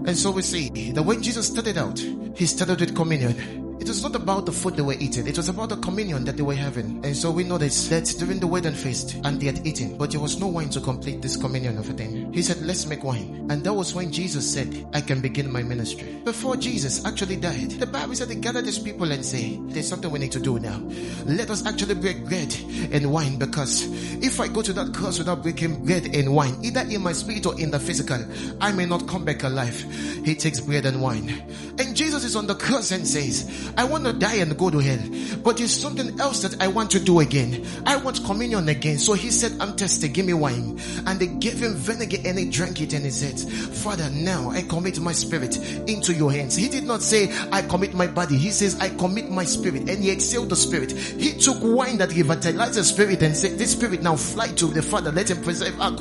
And so we see that when Jesus started out, he started with communion. It was not about the food they were eating. It was about the communion that they were having. And so we know that during the wedding feast, and they had eaten, but there was no wine to complete this communion of a thing. He said, let's make wine. And that was when Jesus said, I can begin my ministry. Before Jesus actually died, the Bible said they gathered his people and say, there's something we need to do now. Let us actually break bread and wine, because if I go to that cross without breaking bread and wine, either in my spirit or in the physical, I may not come back alive. He takes bread and wine. And Jesus is on the cross and says, I want to die and go to hell, but there's something else that I want to do again. I want communion again. So he said, I'm thirsty, give me wine. And they gave him vinegar and he drank it, and he said, Father, now I commit my spirit into your hands. He did not say, I commit my body. He says, I commit my spirit. And he exhaled the spirit. He took wine that revitalized the spirit and said, this spirit now fly to the Father. Let him preserve. And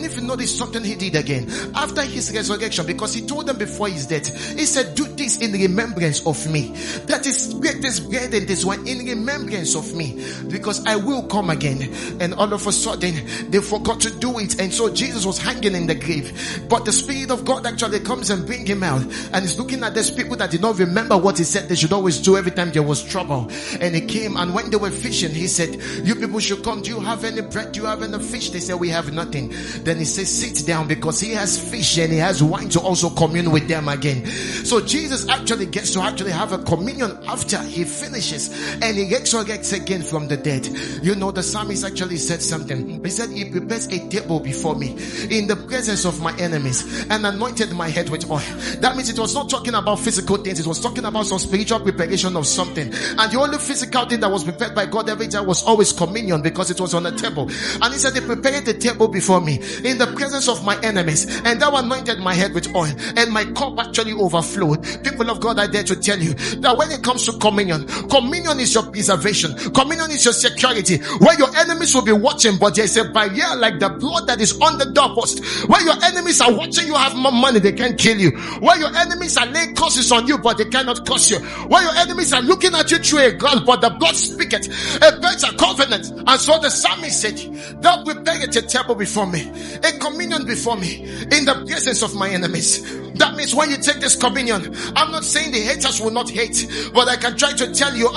if you notice something he did again after his resurrection, because he told them before his death, he said, do this in remembrance of me. That is, break this bread and this wine in remembrance of me, because I will come again. And all of a sudden they forgot to do it, and so Jesus was hanging in the grave. But the Spirit of God actually comes and bring him out, and he's looking at these people that did not remember what he said they should always do every time there was trouble. And he came, and when they were fishing, he said, you people should come. Do you have any bread? Do you have any fish? They said, we have nothing. Then he says, sit down, because he has fish and he has wine to also commune with them again. So Jesus actually gets to actually have a communion after he finishes, and he resurrects again from the dead. You know, the psalmist actually said something. He said, he prepares a table before me in the presence of my enemies, and anointed my head with oil. That means it was not talking about physical things. It was talking about some spiritual preparation of something. And the only physical thing that was prepared by God every time was always communion, because it was on a table. And he said, they prepared the table before me in the presence of my enemies, and thou anointed my head with oil, and my cup actually overflowed. People of God, I dare to tell you that when it comes to communion, communion is your preservation. Communion is your security. Where your enemies will be watching, but there's a barrier like the blood that is on the doorpost. Where your enemies are watching you have more money, they can't kill you. Where your enemies are laying curses on you, but they cannot curse you. Where your enemies are looking at you through a glass, but the blood speaketh a better covenant. And so the psalmist said, thou preparest a table before me, a communion before me, in the presence of my enemies. That means when you take this communion, I'm not saying the haters will not hate, but I can try to tell you,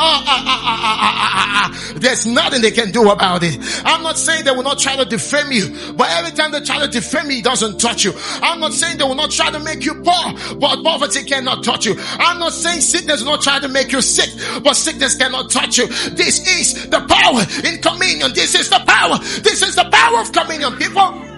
there's nothing they can do about it. I'm not saying they will not try to defame you, but every time they try to defame you, it doesn't touch you. I'm not saying they will not try to make you poor, but poverty cannot touch you. I'm not saying sickness will not try to make you sick, but sickness cannot touch you. This is the power in communion. This is the power. This is the power of communion, people.